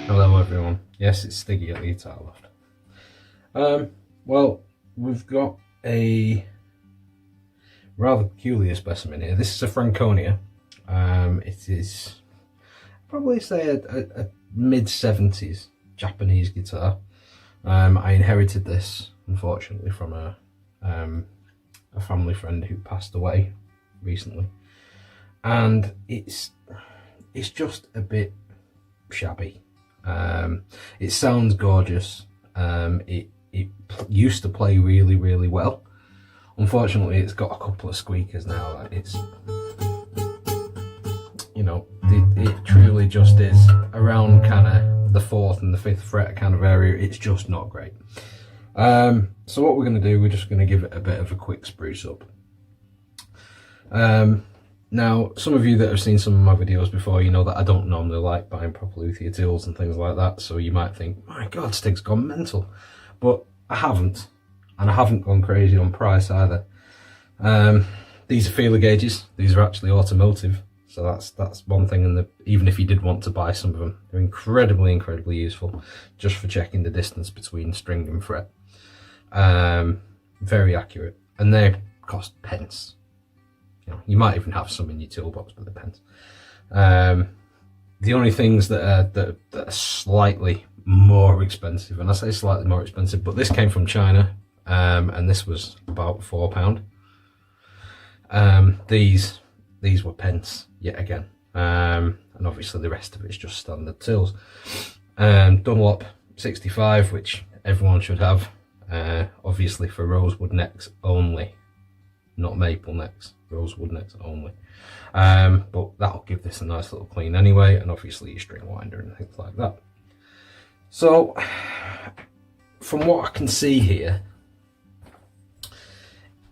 Hello everyone, yes, it's Stiggy at the Guitar Loft. Well, we've got a rather peculiar specimen here. This is a Franconia. It is probably say a mid-70s Japanese guitar. I inherited this, unfortunately, from a family friend who passed away recently, and it's just a bit shabby. It sounds gorgeous. It used to play really, really well. Unfortunately, it's got a couple of squeakers now. It's, you know, it truly just is around kind of the 4th and the 5th fret kind of area. It's just not great. So what we're going to do, we're just going to give it a bit of a quick spruce up. Now, some of you that have seen some of my videos before, you know that I don't normally like buying proper luthier tools and things like that, so you might think, my God, Stig's gone mental. But I haven't, and I haven't gone crazy on price either. These are feeler gauges. These are actually automotive, so that's one thing, and even if you did want to buy some of them, they're incredibly, incredibly useful just for checking the distance between string and fret. Very accurate, and they cost pence. You might even have some in your toolbox, but it depends. The only things that are slightly more expensive, and I say slightly more expensive, but this came from China, and this was about £4. These were pence yet again, and obviously the rest of it's just standard tools. Dunlop 65, which everyone should have, obviously for rosewood necks only, not maple necks. Rosewood necks only, but that'll give this a nice little clean anyway, and obviously your string winder and things like that. So from what I can see here,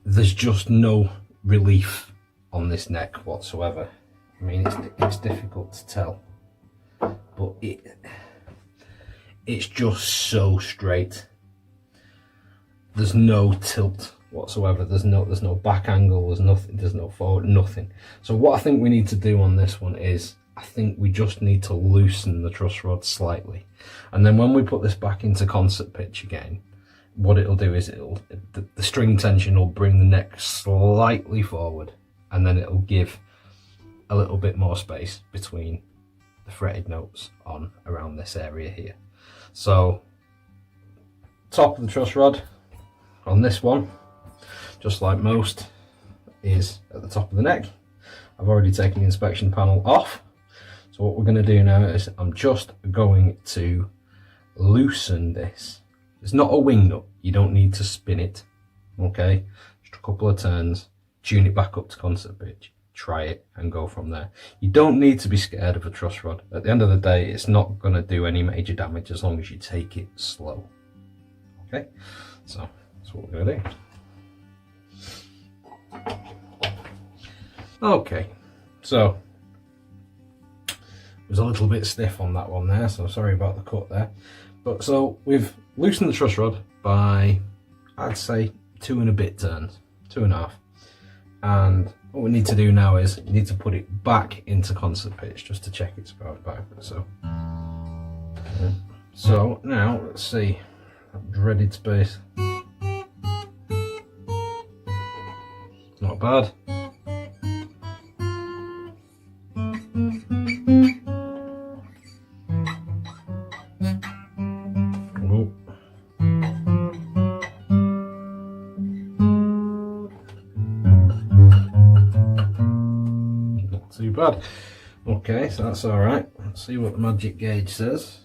there's just no relief on this neck whatsoever. I mean, it's difficult to tell, but it's just so straight. There's no tilt whatsoever. There's no back angle, there's nothing, there's no forward, nothing. So what I think we need to do on this one is, I think we just need to loosen the truss rod slightly, and then when we put this back into concert pitch again, what it'll do is the string tension will bring the neck slightly forward, and then it'll give a little bit more space between the fretted notes on around this area here. So top of the truss rod on this one, just like most, is at the top of the neck. I've already taken the inspection panel off, so what we're going to do now is I'm just going to loosen this. It's not a wing nut, you don't need to spin it, okay? Just a couple of turns, tune it back up to concert pitch, try it and go from there. You don't need to be scared of a truss rod. At the end of the day, it's not going to do any major damage as long as you take it slow, okay? So that's what we're going to do. Okay, so it was a little bit stiff on that one there, so sorry about the cut there. But so we've loosened the truss rod by, I'd say, 2 and a bit turns, 2.5. And what we need to do now is we need to put it back into concert pitch just to check it's about back. So now let's see that dreaded space. Not bad. Not too bad. Okay, so that's all right. Let's see what the magic gauge says.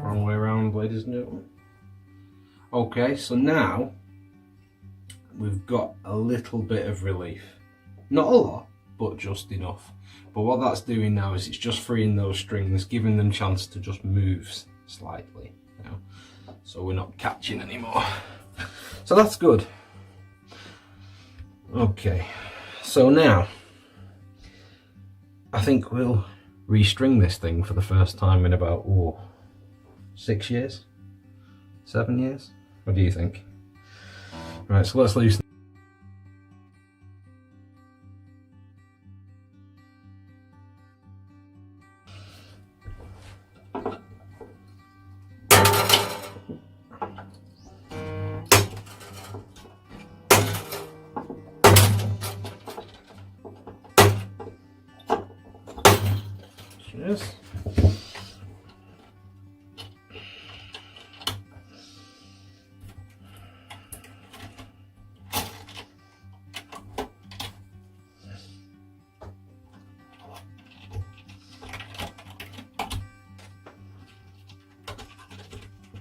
Wrong way around, ladies and gentlemen. Okay, so now we've got a little bit of relief. Not a lot, but just enough. But what that's doing now is it's just freeing those strings, giving them chance to just move slightly, you know, so we're not catching anymore. So that's good. Okay, so now I think we'll restring this thing for the first time in about 6 years, 7 years, What do you think? Right, so let's loosen. Cheers.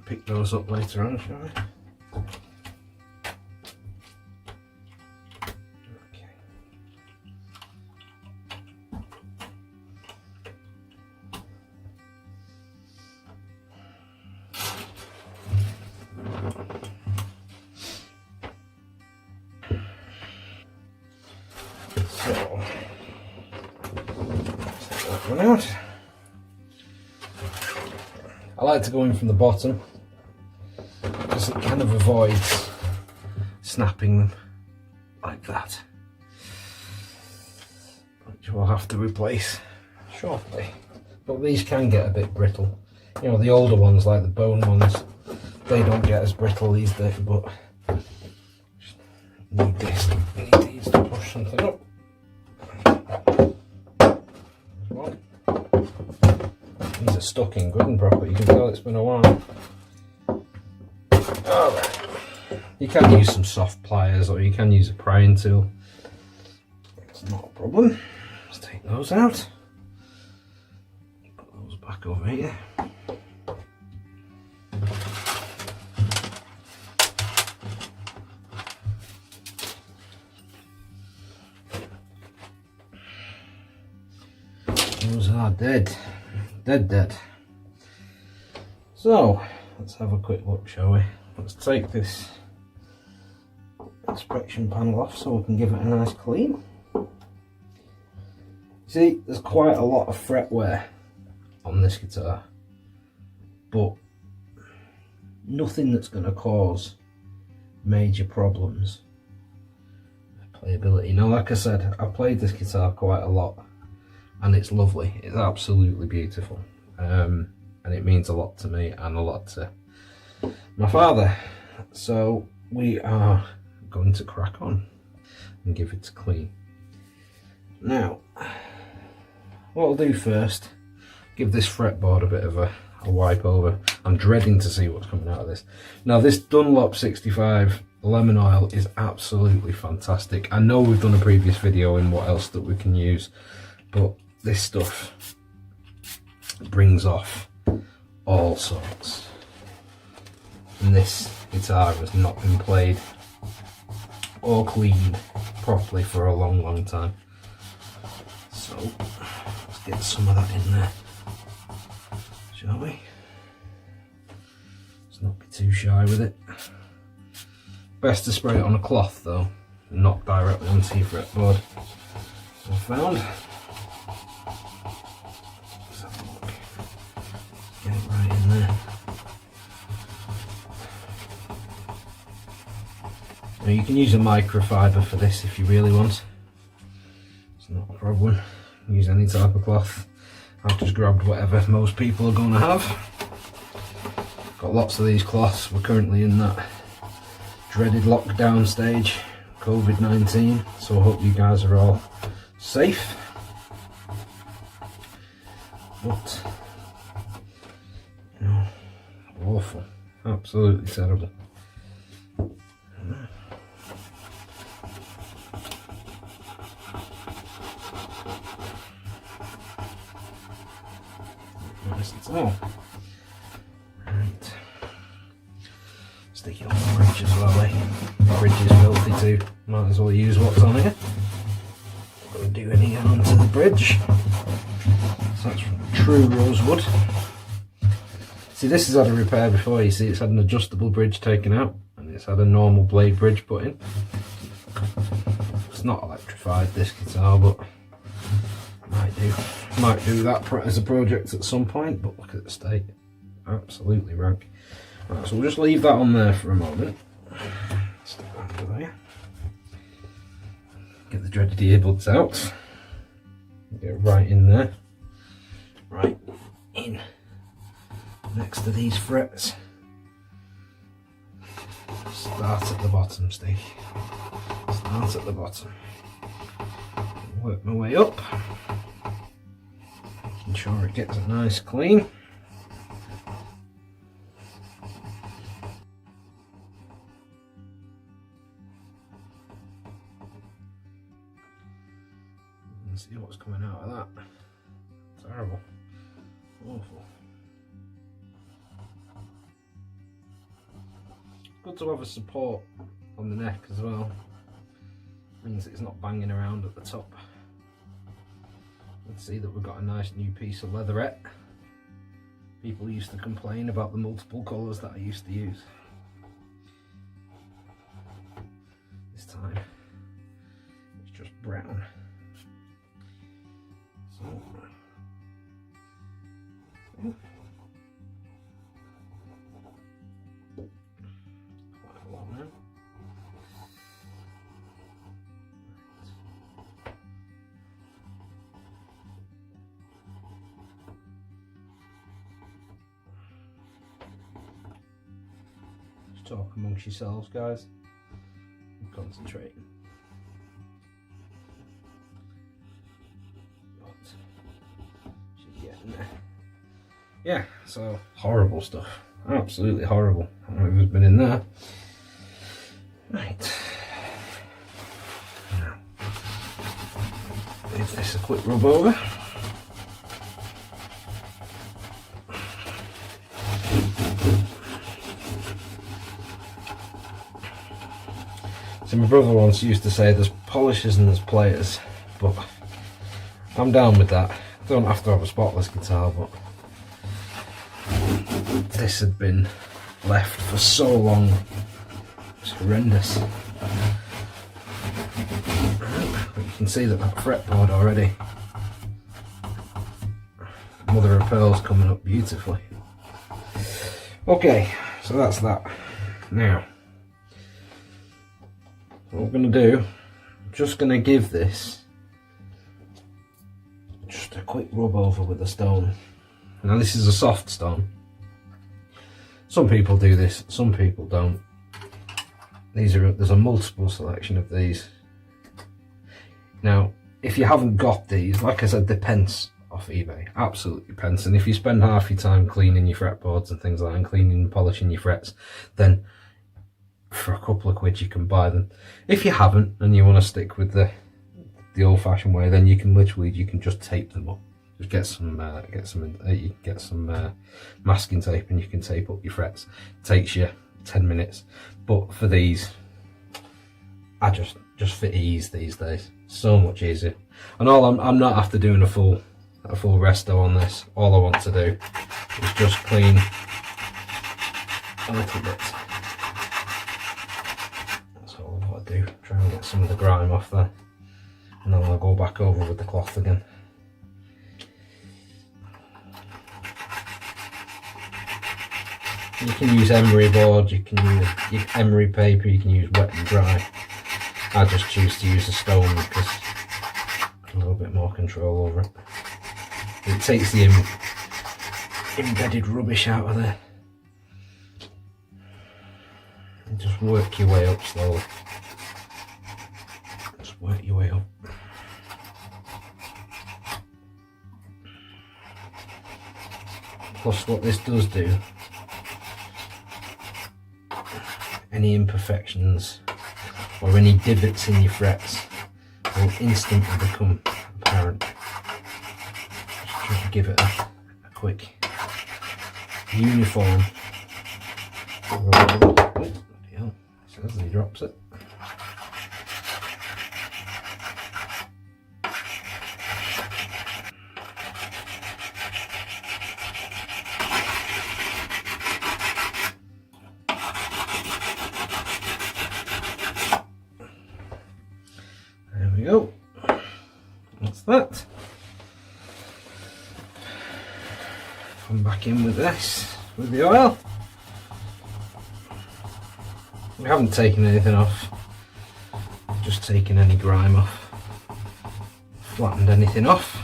Pick those up later on, shall we? Okay. So, take that one out. I like to go in from the bottom, because it kind of avoids snapping them like that, which we'll have to replace shortly. But these can get a bit brittle. You know, the older ones, like the bone ones, they don't get as brittle these days, but need this, need these to push something up. These are stuck in good and proper, you can tell it's been a while. Alright, you can use some soft pliers or you can use a prying tool. It's not a problem. Let's take those out. Put those back over here. Those are dead. Dead. So, let's have a quick look, shall we? Let's take this inspection panel off so we can give it a nice clean. See, there's quite a lot of fret wear on this guitar, but nothing that's going to cause major problems with playability. Now, like I said, I've played this guitar quite a lot and it's lovely. It's absolutely beautiful, and it means a lot to me and a lot to my father. So we are going to crack on and give it a clean. Now, what I'll do first, give this fretboard a bit of a wipe over. I'm dreading to see what's coming out of this. Now, this Dunlop 65 lemon oil is absolutely fantastic. I know we've done a previous video in what else that we can use, but this stuff brings off all sorts. And this guitar has not been played or cleaned properly for a long time. So let's get some of that in there, shall we? Let's not be too shy with it. Best to spray it on a cloth though, not directly onto your fretboard, I found. Let's have a look. Get it right in there. Now you can use a microfiber for this if you really want. It's not a problem. Use any type of cloth. I've just grabbed whatever most people are going to have. Got lots of these cloths. We're currently in that dreaded lockdown stage, COVID-19, so I hope you guys are all safe. But, you know, awful. Absolutely terrible. Nice and small. Right. Stick it on the bridge as well, eh? The bridge is filthy too. Might as well use what's on here. Got to do any onto the bridge. So that's from true rosewood. See, this has had a repair before. You see, it's had an adjustable bridge taken out, and it's had a normal blade bridge put in. It's not electrified, this guitar, but might do that as a project at some point. But look at the state, absolutely rank. Right, so we'll just leave that on there for a moment. Stick that over there. Get the dreaded earbuds out. Get right in there. Right in next to these frets. Start at the bottom, Stig. Start at the bottom. Work my way up. Making sure it gets it nice clean. And see what's coming out of that. Terrible. Awful. Good to have a support on the neck as well. Means it's not banging around at the top. Let's see that we've got a nice new piece of leatherette. People used to complain about the multiple colours that I used to use. This time it's just brown. So, quite a lot now. Talk amongst yourselves, guys. I'm concentrating. But she's getting there. Yeah, so horrible stuff. Absolutely horrible. I don't know who's been in there. Right. Now, give this a quick rub over. So my brother once used to say there's polishers and there's players, but I'm down with that. I don't have to have a spotless guitar, but this had been left for so long. It's horrendous. But you can see that fretboard already. Mother of pearl's coming up beautifully. Okay, so that's that. Now, what we're going to do, I'm just going to give this just a quick rub over with a stone. Now this is a soft stone. Some people do this, some people don't. There's a multiple selection of these. Now, if you haven't got these, like I said, they're pence off eBay, absolutely pence. And if you spend half your time cleaning your fretboards and things like that, and cleaning and polishing your frets, then for a couple of quid you can buy them. If you haven't and you want to stick with the old-fashioned way, then you can just tape them up. Just get some masking tape and you can tape up your frets. It takes you 10 minutes, but for these, I just fit ease these days. So much easier. And I'm not after doing a full resto on this. All I want to do is just clean a little bit. That's all I've got to do. Try and get some of the grime off there, and then I'll go back over with the cloth again. You can use emery board, you can use emery paper, you can use wet and dry. I just choose to use a stone because I've a little bit more control over it. It takes the embedded rubbish out of there. And just work your way up slowly. Just work your way up. Plus what this does do, any imperfections or any divots in your frets will instantly become apparent. Just try to give it a quick uniform. Oh, yeah, says he drops it. There we go. That's that. Come back in with this, with the oil. We haven't taken anything off, just taken any grime off, flattened anything off.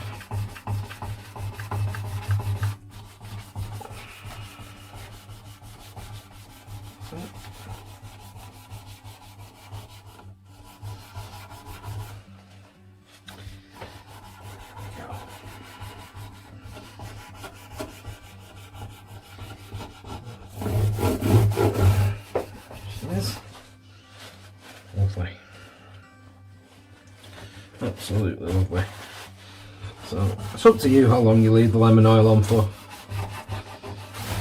Lovely, absolutely lovely. So it's up to you how long you leave the lemon oil on for.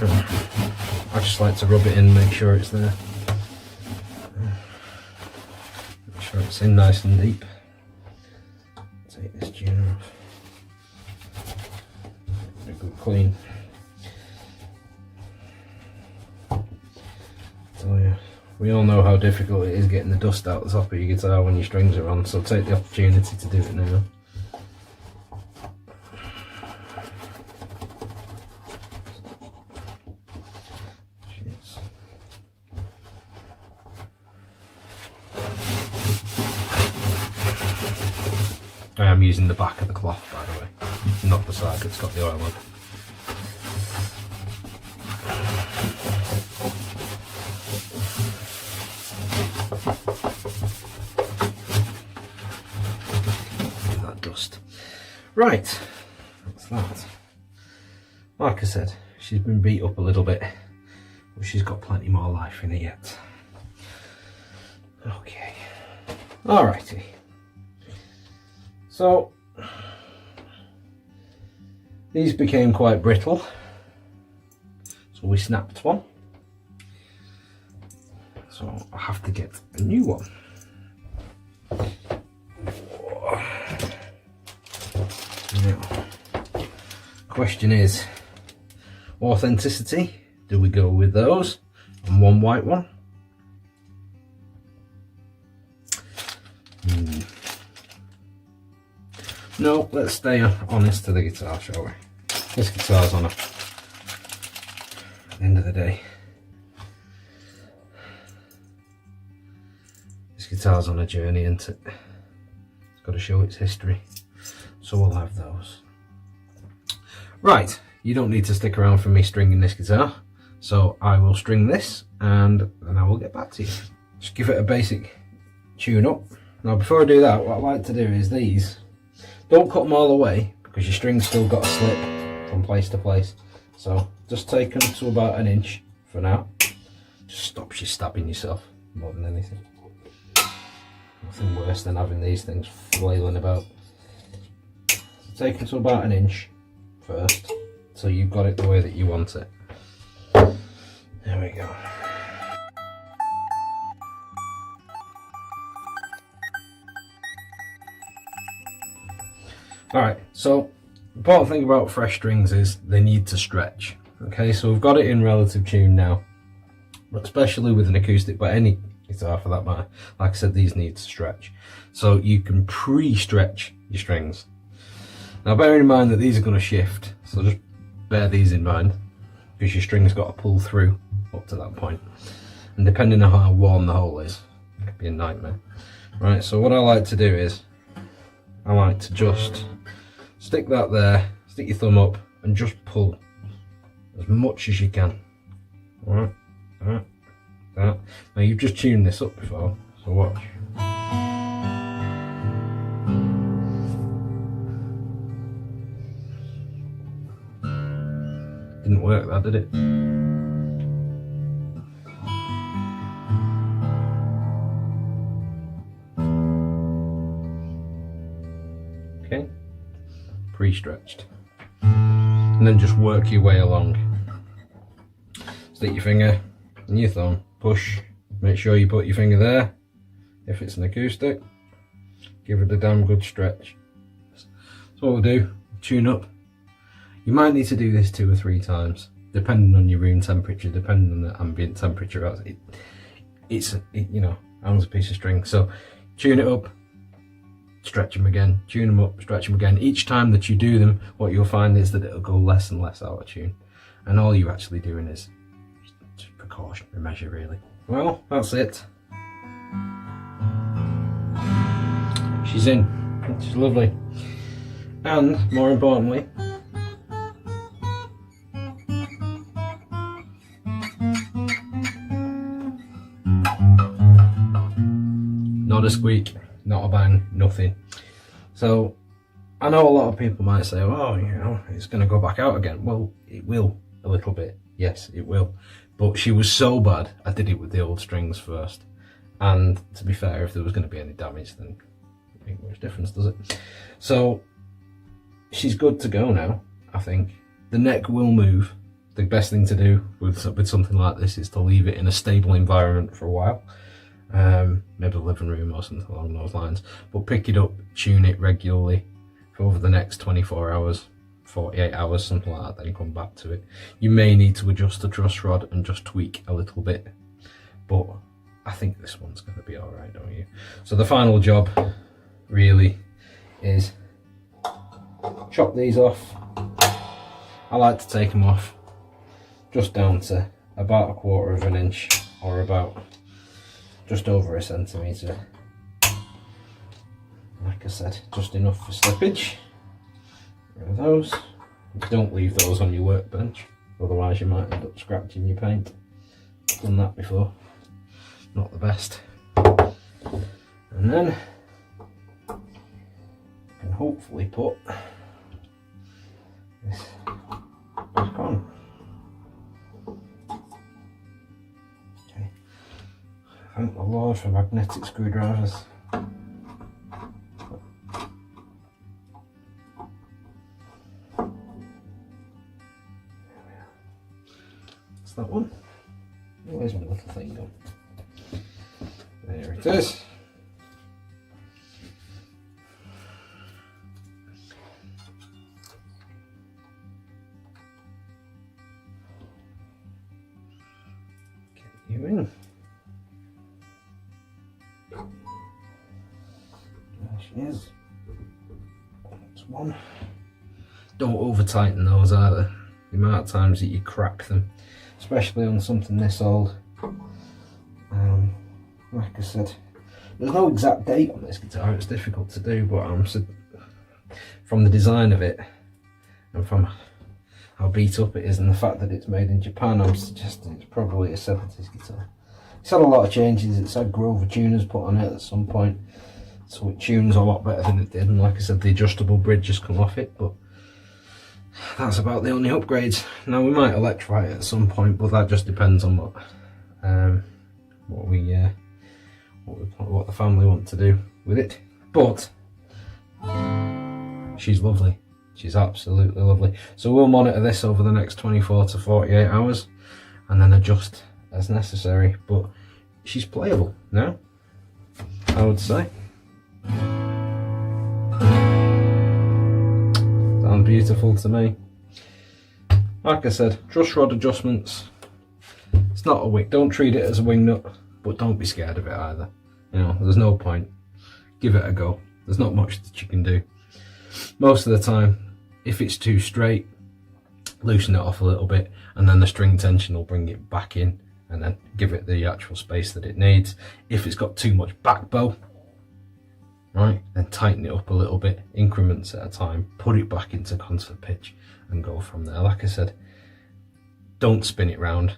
I just like to rub it in, make sure it's there, make sure it's in nice and deep. Take this tuner off, give it a good clean. So yeah, we all know how difficult it is getting the dust out the top of your guitar when your strings are on, so take the opportunity to do it now. I am using the back of the cloth, by the way, not the side that's got the oil on. That dust. Right, that's that. Like I said, she's been beat up a little bit, but she's got plenty more life in her yet. Okay, alrighty. So these became quite brittle, so we snapped one. So I have to get a new one. Now, question is, authenticity, do we go with those and one white one? No, let's stay honest to the guitar, shall we? This guitar's on at the end of the day. This guitar's on a journey, isn't it? It's got to show its history. So we'll have those. Right, you don't need to stick around for me stringing this guitar. So I will string this and then I will get back to you. Just give it a basic tune up. Now before I do that, what I like to do is these. Don't cut them all away because your string's still got to slip from place to place. So just take them to about 1 inch for now. Just stops you stabbing yourself more than anything. Nothing worse than having these things flailing about. So take them to about 1 inch first, so you've got it the way that you want it. There we go. Alright, so the important thing about fresh strings is they need to stretch. Okay, so we've got it in relative tune now, but especially with an acoustic, but any guitar for that matter, like I said, these need to stretch. So you can pre-stretch your strings. Now bear in mind that these are going to shift, so just bear these in mind, because your string's got to pull through up to that point. And depending on how worn the hole is, it could be a nightmare. Right, so what I like to do is, I like to just stick that there, stick your thumb up and just pull as much as you can. Alright, alright, that. Now you've just tuned this up before, so watch. Didn't work that, did it? Okay, pre-stretched. And then just work your way along. Stick your finger and your thumb, push, make sure you put your finger there. If it's an acoustic, give it a damn good stretch. So what we'll do, tune up. You might need to do this 2 or 3 times, depending on your room temperature, depending on the ambient temperature. It's you know, arm's a piece of string. So tune it up, stretch them again, tune them up, stretch them again. Each time that you do them, what you'll find is that it'll go less and less out of tune. And all you're actually doing is just precautionary measure, really. well, that's it. She's in. She's lovely. And more importantly, not a squeak, not a bang, nothing. So I know a lot of people might say, oh, you know, it's going to go back out again. Well, it will a little bit. Yes, it will. But she was so bad, I did it with the old strings first. And to be fair, if there was going to be any damage, then it makes much difference, does it? So she's good to go now, I think. The neck will move. The best thing to do with something like this is to leave it in a stable environment for a while. Maybe the living room or something along those lines. But pick it up, tune it regularly for over the next 24 hours, 48 hours, something like that, then come back to it. You may need to adjust the truss rod and just tweak a little bit, but I think this one's going to be alright, don't you? So the final job really is chop these off. I like to take them off just down to about 1/4 of an inch, or about just over 1 centimetre. Like I said, just enough for slippage. Rid of those. Don't leave those on your workbench, otherwise you might end up scratching your paint. Done that before. Not the best. And then I can hopefully put this back on. Okay. Thank the Lord for magnetic screwdrivers. That's that one. Where's my little thing gone? There it is. Get you in. There she is. That's one. Don't over tighten those either. The amount of times that you crack them, especially on something this old. Like I said, there's no exact date on this guitar, it's difficult to do, but from the design of it and from how beat up it is and the fact that it's made in Japan, I'm suggesting it's probably a 70s guitar. It's had a lot of changes. It's had Grover tuners put on it at some point, so it tunes a lot better than it did, and like I said, the adjustable bridge has come off it, but that's about the only upgrades. Now we might electrify it at some point, but that just depends on what the family want to do with it. But she's lovely. She's absolutely lovely. So we'll monitor this over the next 24 to 48 hours and then adjust as necessary. But she's playable now, I would say. Sounds beautiful to me. Like I said, truss rod adjustments. It's not a wing. Don't treat it as a wing nut, but don't be scared of it either. You know, there's no point. Give it a go. There's not much that you can do. Most of the time, if it's too straight, loosen it off a little bit, and then the string tension will bring it back in, and then give it the actual space that it needs. If it's got too much back bow, right, then tighten it up a little bit, increments at a time, put it back into concert pitch, and go from there. Like I said, don't spin it round,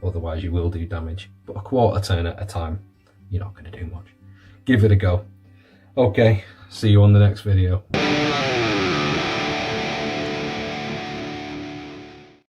otherwise you will do damage, but a 1/4 turn at a time, you're not going to do much. Give it a go. Okay, see you on the next video.